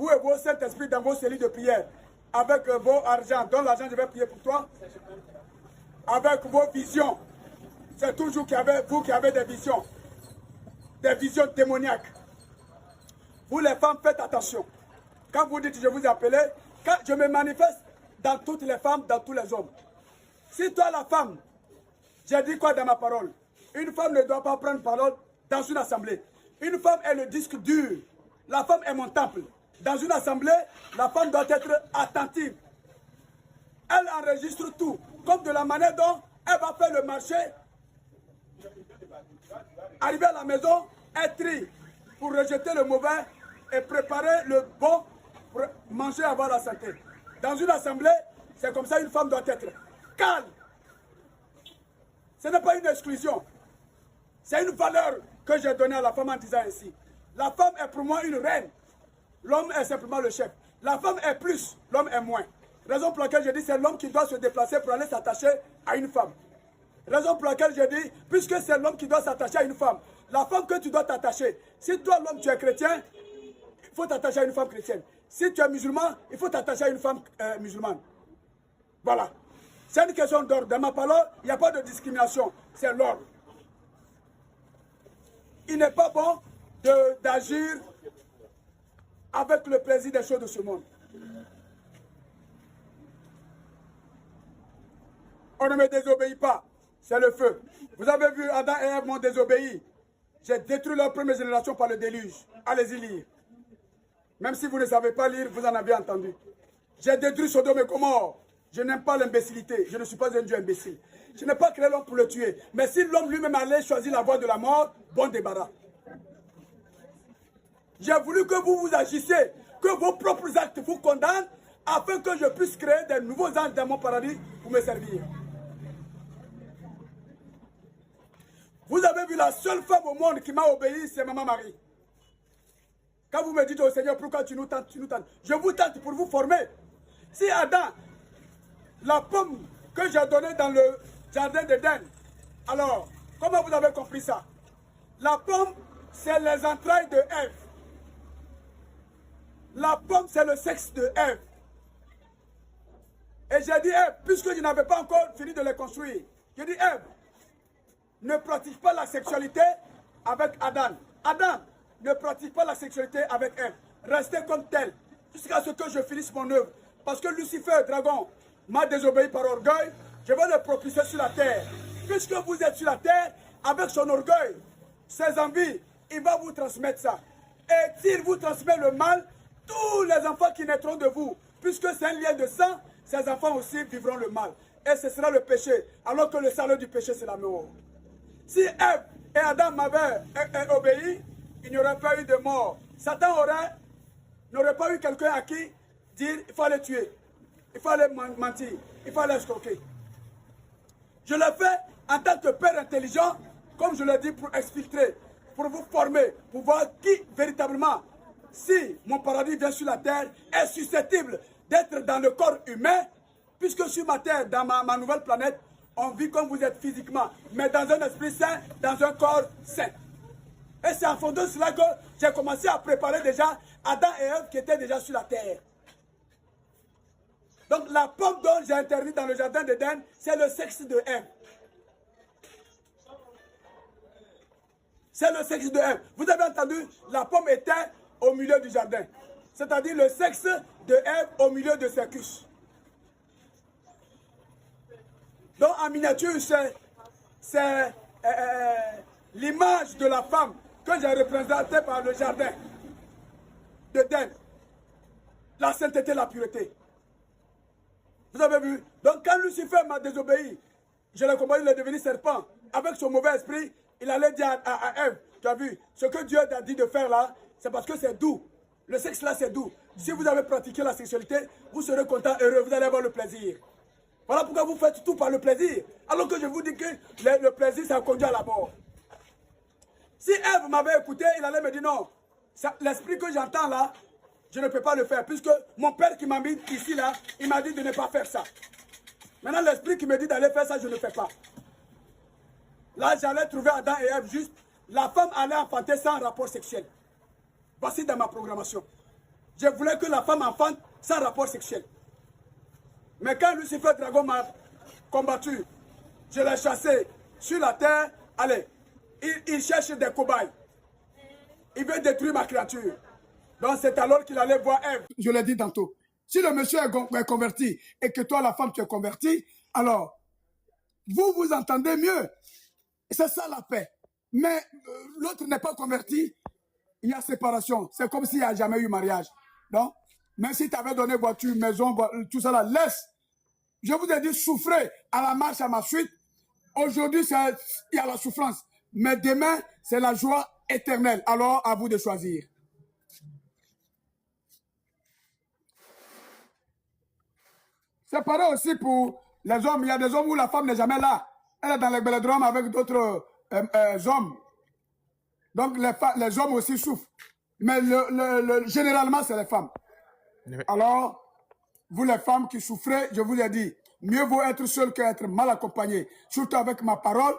vous et vos Saint-Esprit dans vos cellules de prière, avec vos argent, donne l'argent, je vais prier pour toi. Avec vos visions, c'est toujours vous qui avez des visions démoniaques. Vous les femmes, faites attention. Quand vous dites je vous ai appelé, quand je me manifeste dans toutes les femmes, dans tous les hommes. Si toi la femme, j'ai dit quoi dans ma parole? Une femme ne doit pas prendre parole dans une assemblée. Une femme est le disque dur. La femme est mon temple. Dans une assemblée, la femme doit être attentive. Elle enregistre tout, comme de la manière dont elle va faire le marché. Arriver à la maison, elle trie pour rejeter le mauvais et préparer le bon pour manger, avoir la santé. Dans une assemblée, c'est comme ça une femme doit être. Calme. Ce n'est pas une exclusion. C'est une valeur que j'ai donnée à la femme en disant ainsi. La femme est pour moi une reine. L'homme est simplement le chef. La femme est plus, l'homme est moins. Raison pour laquelle je dis c'est l'homme qui doit se déplacer pour aller s'attacher à une femme. Raison pour laquelle je dis, puisque c'est l'homme qui doit s'attacher à une femme, la femme que tu dois t'attacher, si toi l'homme tu es chrétien, il faut t'attacher à une femme chrétienne. Si tu es musulman, il faut t'attacher à une femme musulmane. Voilà. C'est une question d'ordre. Dans ma parole, il n'y a pas de discrimination. C'est l'ordre. Il n'est pas bon d'agir avec le plaisir des choses de ce monde. On ne me désobéit pas. C'est le feu. Vous avez vu, Adam et Ève m'ont désobéi. J'ai détruit leur première génération par le déluge. Allez-y lire. Même si vous ne savez pas lire, vous en avez entendu. J'ai détruit Sodome et Gomorrhe. Je n'aime pas l'imbécilité. Je ne suis pas un Dieu imbécile. Je n'ai pas créé l'homme pour le tuer. Mais si l'homme lui-même allait choisir la voie de la mort, bon débarras. J'ai voulu que vous vous agissiez, que vos propres actes vous condamnent, afin que je puisse créer des nouveaux anges dans mon paradis pour me servir. Vous avez vu la seule femme au monde qui m'a obéi, c'est Maman Marie. Quand vous me dites au Seigneur, pourquoi tu nous tentes, je vous tente pour vous former. Si Adam, la pomme que j'ai donnée dans le jardin d'Éden, alors, comment vous avez compris ça? La pomme, c'est les entrailles de Ève. La pomme, c'est le sexe de Ève. Et j'ai dit, Ève, puisque je n'avais pas encore fini de les construire, j'ai dit, Ève, ne pratique pas la sexualité avec Adam. Adam, ne pratique pas la sexualité avec Ève. Restez comme tel, jusqu'à ce que je finisse mon œuvre. Parce que Lucifer, dragon, m'a désobéi par orgueil, je vais le propulser sur la terre. Puisque vous êtes sur la terre, avec son orgueil, ses envies, il va vous transmettre ça. Et s'il vous transmet le mal, tous les enfants qui naîtront de vous, puisque c'est un lien de sang, ces enfants aussi vivront le mal. Et ce sera le péché, alors que le salaire du péché, c'est la mort. Si Ève et Adam m'avaient obéi, il n'y aurait pas eu de mort. Satan n'aurait pas eu quelqu'un à qui dire il faut aller tuer, il faut aller mentir, il faut aller escroquer. Je l'ai fait en tant que père intelligent, comme je l'ai dit, pour exfiltrer, pour vous former, pour voir qui véritablement, si mon paradis vient sur la terre, est susceptible d'être dans le corps humain, puisque sur ma terre, dans ma nouvelle planète, on vit comme vous êtes physiquement, mais dans un esprit sain, dans un corps sain. Et c'est en fond de cela que j'ai commencé à préparer déjà Adam et Ève qui étaient déjà sur la terre. Donc la pomme dont j'ai interdit dans le jardin d'Éden, c'est le sexe de Ève. C'est le sexe de Ève. Vous avez entendu, la pomme était au milieu du jardin. C'est-à-dire le sexe de Ève au milieu de ses cuisses. Donc en miniature, c'est l'image de la femme que j'ai représentée par le jardin d'Éden. La sainteté, la pureté. Vous avez vu? Donc quand Lucifer m'a désobéi, je l'ai compris, il est devenu serpent. Avec son mauvais esprit, il allait dire à Ève, tu as vu, ce que Dieu t'a dit de faire là, c'est parce que c'est doux. Le sexe là, c'est doux. Si vous avez pratiqué la sexualité, vous serez content, heureux, vous allez avoir le plaisir. Voilà pourquoi vous faites tout par le plaisir. Alors que je vous dis que le plaisir, ça conduit à la mort. Si Ève m'avait écouté, il allait me dire non. L'esprit que j'entends là, je ne peux pas le faire. Puisque mon père qui m'a mis ici là, il m'a dit de ne pas faire ça. Maintenant l'esprit qui me dit d'aller faire ça, je ne fais pas. Là, j'allais trouver Adam et Ève juste. La femme allait enfanter sans rapport sexuel. Voici dans ma programmation. Je voulais que la femme enfante sans rapport sexuel. Mais quand Lucifer Dragon m'a combattu, je l'ai chassé sur la terre. Allez, il cherche des cobayes. Il veut détruire ma créature. Donc c'est alors qu'il allait voir Ève. Je l'ai dit tantôt. Si le monsieur est converti et que toi, la femme, tu es convertie, alors vous vous entendez mieux. C'est ça la paix. Mais l'autre n'est pas converti, il y a séparation. C'est comme s'il n'y a jamais eu mariage. Donc, même si tu avais donné voiture, maison, tout ça là, laisse. Je vous ai dit, souffrez à la marche, à ma suite. Aujourd'hui, il y a la souffrance. Mais demain, c'est la joie éternelle. Alors, à vous de choisir. C'est pareil aussi pour les hommes. Il y a des hommes où la femme n'est jamais là. Elle est dans les bélodromes avec d'autres hommes. Donc, les hommes aussi souffrent. Mais généralement, c'est les femmes. Oui. Alors, vous les femmes qui souffrez, je vous ai dit, mieux vaut être seul qu'être mal accompagné. Surtout avec ma parole,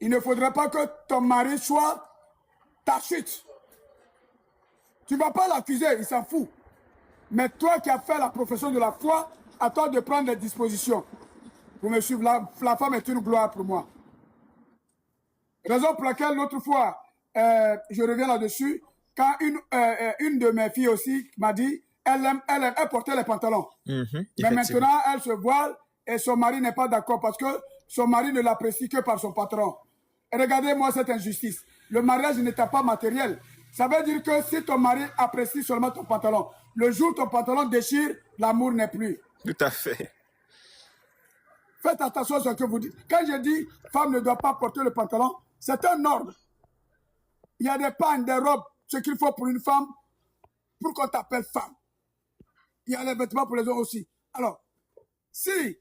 il ne faudrait pas que ton mari soit ta chute. Tu ne vas pas l'accuser, il s'en fout. Mais toi qui as fait la profession de la foi, à toi de prendre des dispositions. Pour me suivre, la femme est une gloire pour moi. Raison pour laquelle l'autre fois, je reviens là-dessus, quand une de mes filles aussi m'a dit, elle portait les pantalons. Mais maintenant, elle se voile et son mari n'est pas d'accord parce que son mari ne l'apprécie que par son patron. Et regardez-moi cette injustice. Le mariage n'était pas matériel. Ça veut dire que si ton mari apprécie seulement ton pantalon, le jour où ton pantalon déchire, l'amour n'est plus. Tout à fait. Faites attention à ce que vous dites. Quand je dis femme ne doit pas porter le pantalon, c'est un ordre. Il y a des pagnes, des robes, ce qu'il faut pour une femme, pour qu'on t'appelle femme. Il y a les vêtements pour les hommes aussi. Alors, si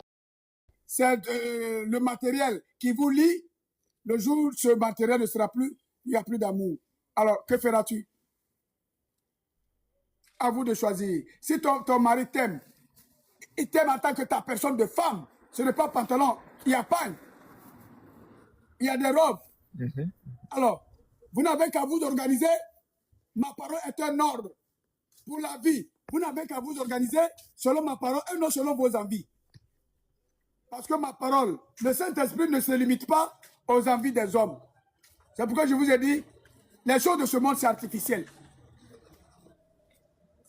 c'est le matériel qui vous lie, le jour où ce matériel ne sera plus, il n'y a plus d'amour. Alors, que feras-tu? À vous de choisir. Si ton mari t'aime, il t'aime en tant que ta personne de femme. Ce n'est pas pantalon, il y a pagne. Il y a des robes. Alors, vous n'avez qu'à vous organiser. Ma parole est un ordre pour la vie. Vous n'avez qu'à vous organiser selon ma parole et non selon vos envies. Parce que ma parole, le Saint-Esprit ne se limite pas aux envies des hommes. C'est pourquoi je vous ai dit, les choses de ce monde, c'est artificiel.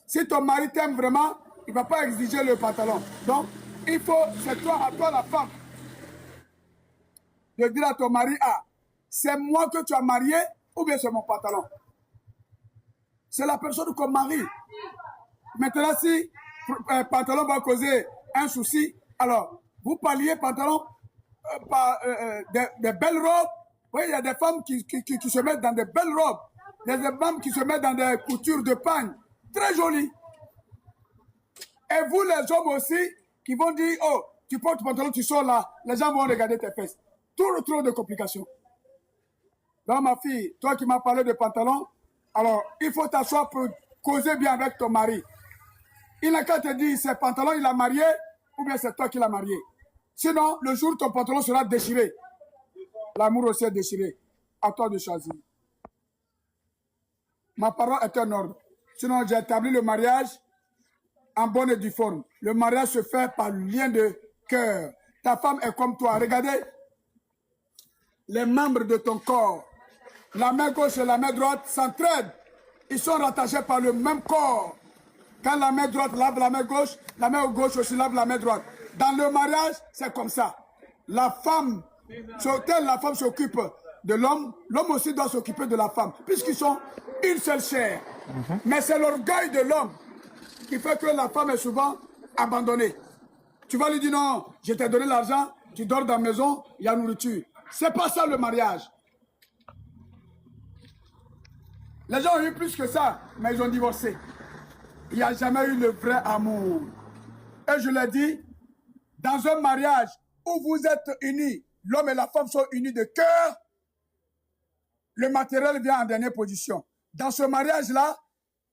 Si ton mari t'aime vraiment, il ne va pas exiger le pantalon. Donc, il faut, c'est toi, à toi la femme, de dire à ton mari, ah, c'est moi que tu as marié ou bien c'est mon pantalon. C'est la personne qu'on marie. Maintenant, si pantalon va causer un souci, alors, vous parliez pantalon par des belles robes. Oui, il y a des femmes qui se mettent dans des belles robes. Il y a des femmes qui se mettent dans des coutures de pagne. Très jolies. Et vous, les hommes aussi, qui vont dire, oh, tu portes pantalon, tu sors là, les gens vont regarder tes fesses. Trop de complications. Donc, ma fille, toi qui m'as parlé de pantalon, alors, il faut t'asseoir pour causer bien avec ton mari. Il n'a qu'à te dire, c'est pantalon, il l'a marié, ou bien c'est toi qui l'as marié. Sinon, le jour où ton pantalon sera déchiré, l'amour aussi est déchiré. À toi de choisir. Ma parole est un ordre. Sinon, j'ai établi le mariage en bonne et due forme. Le mariage se fait par lien de cœur. Ta femme est comme toi. Regardez les membres de ton corps. La main gauche et la main droite s'entraident. Ils sont rattachés par le même corps. Quand la main droite lave la main gauche aussi lave la main droite. Dans le mariage, c'est comme ça. La femme, sur laquelle la femme s'occupe de l'homme, l'homme aussi doit s'occuper de la femme, puisqu'ils sont une seule chair. Mais c'est l'orgueil de l'homme qui fait que la femme est souvent abandonnée. Tu vas lui dire non, je t'ai donné l'argent, tu dors dans la maison, il y a nourriture. C'est pas ça le mariage. Les gens ont eu plus que ça, mais ils ont divorcé. Il n'y a jamais eu le vrai amour. Et je l'ai dit, dans un mariage où vous êtes unis, l'homme et la femme sont unis de cœur, le matériel vient en dernière position. Dans ce mariage-là,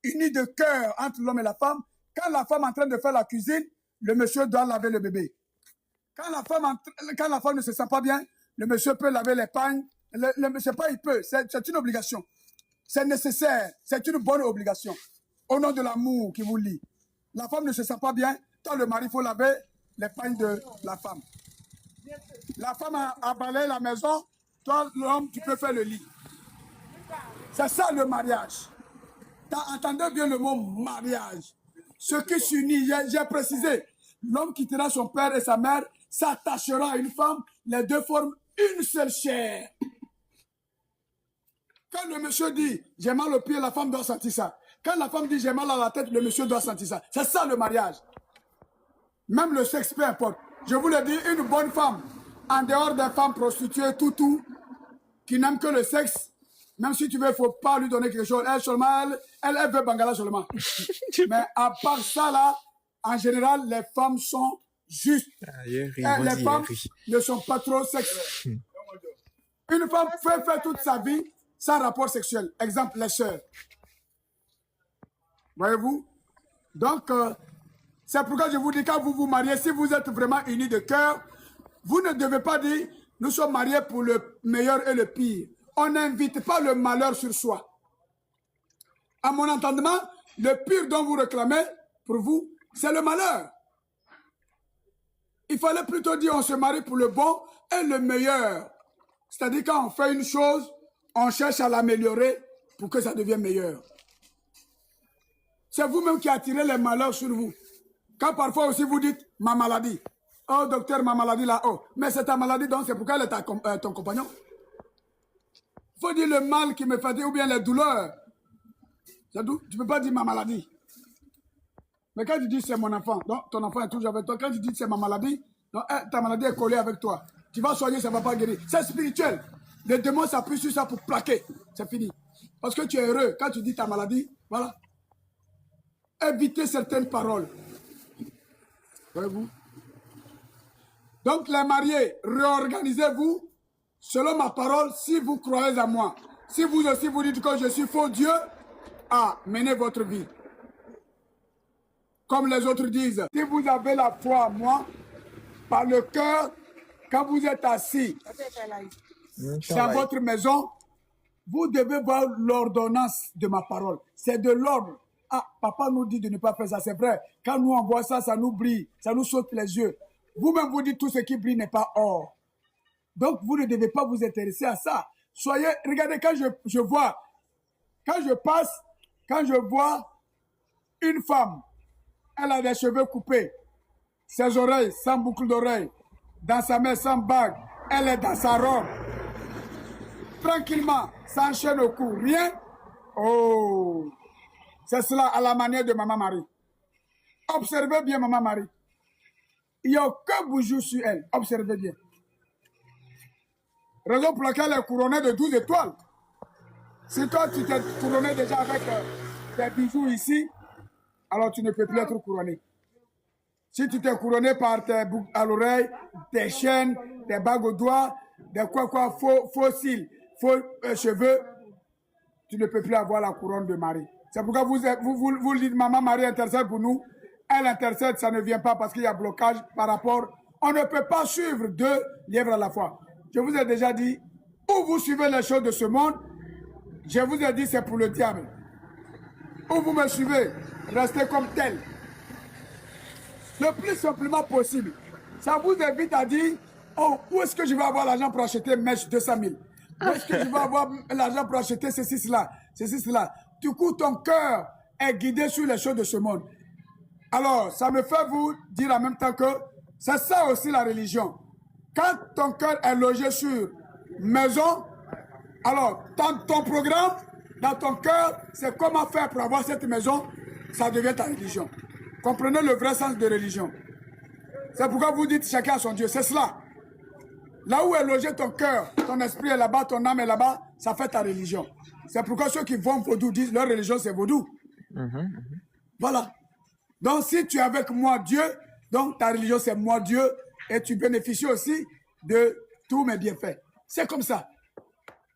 uni de cœur entre l'homme et la femme, quand la femme est en train de faire la cuisine, le monsieur doit laver le bébé. Quand la femme ne se sent pas bien, le monsieur peut laver les pagnes. Le monsieur pas, il peut. C'est une obligation. C'est nécessaire. C'est une bonne obligation. au nom de l'amour qui vous lie. La femme ne se sent pas bien, toi le mari, il faut laver les pagnes de la femme. La femme a balayé la maison, toi l'homme, tu peux faire le lit. C'est ça le mariage. Entendez bien le mot mariage. Ce qui s'unit, j'ai précisé, l'homme quittera son père et sa mère, s'attachera à une femme, les deux forment une seule chair. Quand le monsieur dit « j'ai mal au pied », la femme doit sentir ça. Quand la femme dit « j'ai mal à la tête », le monsieur doit sentir ça. C'est ça le mariage. Même le sexe, peu importe. Je vous le dis, une bonne femme, en dehors des femmes prostituées, tout, qui n'aime que le sexe, même si tu veux, il ne faut pas lui donner quelque chose. Elle seulement, elle veut Bangala seulement. Mais à part ça, là, en général, les femmes sont justes. Les femmes ne sont pas trop sexuelles. Une femme peut faire toute sa vie sans rapport sexuel. Exemple, les sœurs. Voyez-vous? Donc, c'est pourquoi je vous dis, quand vous vous mariez, si vous êtes vraiment unis de cœur, vous ne devez pas dire, nous sommes mariés pour le meilleur et le pire. On n'invite pas le malheur sur soi. À mon entendement, le pire dont vous réclamez, pour vous, c'est le malheur. Il fallait plutôt dire, on se marie pour le bon et le meilleur. C'est-à-dire, quand on fait une chose, on cherche à l'améliorer pour que ça devienne meilleur. C'est vous-même qui attirez les malheurs sur vous. Quand parfois aussi vous dites « ma maladie ». « Oh docteur, ma maladie là, oh ». Mais c'est ta maladie, donc c'est pourquoi elle est ton compagnon. Il faut dire le mal qui me fatigue ou bien les douleurs. Tu ne peux pas dire ma maladie. Mais quand tu dis c'est mon enfant, donc ton enfant est toujours avec toi. Quand tu dis c'est ma maladie, donc, ta maladie est collée avec toi. Tu vas soigner, ça ne va pas guérir. C'est spirituel. Les démons s'appuient sur ça pour plaquer. C'est fini. Parce que tu es heureux. Quand tu dis ta maladie, voilà. Évitez certaines paroles. Voyez-vous? Donc les mariés, réorganisez-vous selon ma parole si vous croyez à moi. Si vous aussi vous dites que je suis faux Dieu, menez votre vie. Comme les autres disent, si vous avez la foi en moi, par le cœur, quand vous êtes assis dans votre maison, vous devez voir l'ordonnance de ma parole. C'est de l'ordre. Papa nous dit de ne pas faire ça, c'est vrai. Quand nous on voit ça, ça nous brille, ça nous saute les yeux. Vous-même vous dites tout ce qui brille n'est pas or. Donc vous ne devez pas vous intéresser à ça. Soyez, regardez, quand je vois, quand je vois une femme, elle a des cheveux coupés, ses oreilles sans boucle d'oreille, dans sa main sans bague, elle est dans sa robe, tranquillement, sans chaîne au cou, rien. Oh, c'est cela à la manière de Maman Marie. Observez bien Maman Marie. Il n'y a aucun boujou sur elle. Observez bien. Raison pour laquelle elle est couronnée de 12 étoiles. Si toi, tu t'es couronné déjà avec tes bijoux ici, alors tu ne peux plus être couronné. Si tu t'es couronné par tes boucles à l'oreille, tes chaînes, tes bagues aux doigts, des faux cils, faux cheveux, tu ne peux plus avoir la couronne de Marie. C'est pourquoi vous dites, Maman Marie intercède pour nous. Elle intercède, ça ne vient pas parce qu'il y a blocage par rapport. On ne peut pas suivre 2 lièvres à la fois. Je vous ai déjà dit, ou vous suivez les choses de ce monde, je vous ai dit c'est pour le diable. Ou vous me suivez, restez comme tel. Le plus simplement possible. Ça vous évite à dire, oh, où est-ce que je vais avoir l'argent pour acheter mèche 200 000? Où est-ce que je vais avoir l'argent pour acheter ceci, cela? Du coup, ton cœur est guidé sur les choses de ce monde. Alors, ça me fait vous dire en même temps que c'est ça aussi la religion. Quand ton cœur est logé sur maison, alors ton programme dans ton cœur, c'est comment faire pour avoir cette maison, ça devient ta religion. Comprenez le vrai sens de religion. C'est pourquoi vous dites chacun a son Dieu, c'est cela. Là où est logé ton cœur, ton esprit est là-bas, ton âme est là-bas, ça fait ta religion. C'est pourquoi ceux qui vont vaudou disent leur religion c'est vaudou. Voilà. Donc, si tu es avec moi, Dieu, donc ta religion, c'est moi, Dieu, et tu bénéficies aussi de tous mes bienfaits. C'est comme ça.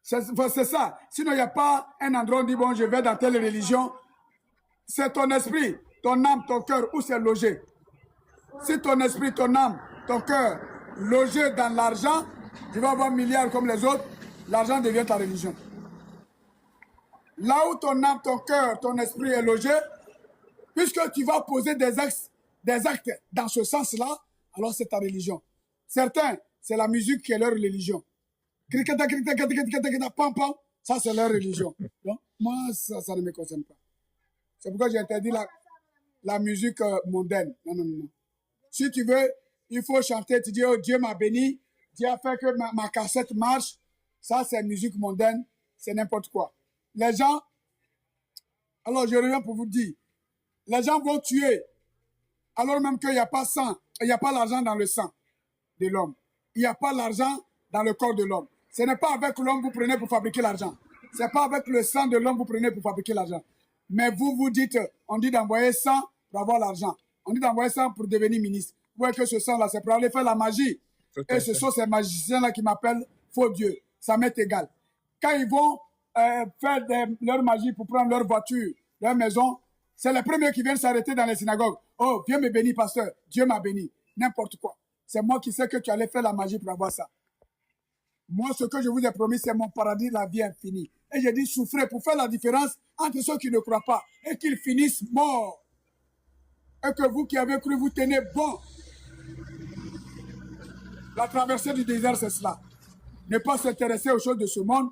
C'est ça. Sinon, il n'y a pas un endroit où on dit, bon, je vais dans telle religion. C'est ton esprit, ton âme, ton cœur, où c'est logé. Si ton esprit, ton âme, ton cœur, logé dans l'argent, tu vas avoir milliards comme les autres, l'argent devient ta religion. Là où ton âme, ton cœur, ton esprit est logé, Puisque tu vas poser des actes dans ce sens-là, alors c'est ta religion. Certains, c'est la musique qui est leur religion. Ça, c'est leur religion. Donc, moi, ça ne me concerne pas. C'est pourquoi j'ai interdit la musique mondaine. Non, non, non. Si tu veux, il faut chanter, tu dis, oh, Dieu m'a béni, Dieu a fait que ma cassette marche. Ça, c'est musique mondaine, c'est n'importe quoi. Les gens, alors je reviens pour vous dire, les gens vont tuer, alors même qu'il n'y a pas sang, il n'y a pas l'argent dans le sang de l'homme. Il n'y a pas l'argent dans le corps de l'homme. Ce n'est pas avec l'homme que vous prenez pour fabriquer l'argent. Ce n'est pas avec le sang de l'homme que vous prenez pour fabriquer l'argent. Mais vous dites, on dit d'envoyer 100 pour avoir l'argent. On dit d'envoyer 100 pour devenir ministre. Vous voyez que ce sang-là, c'est pour aller faire la magie. Et ce sont ces magiciens-là qui m'appellent faux Dieu. Ça m'est égal. Quand ils vont faire leur magie pour prendre leur voiture, leur maison, c'est les premiers qui viennent s'arrêter dans les synagogues. Oh, viens me bénir, pasteur. Dieu m'a béni. N'importe quoi. C'est moi qui sais que tu allais faire la magie pour avoir ça. Moi, ce que je vous ai promis, c'est mon paradis, la vie infinie. Et j'ai dit, souffrez pour faire la différence entre ceux qui ne croient pas et qu'ils finissent morts. Et que vous qui avez cru, vous tenez bon. La traversée du désert, c'est cela. Ne pas s'intéresser aux choses de ce monde,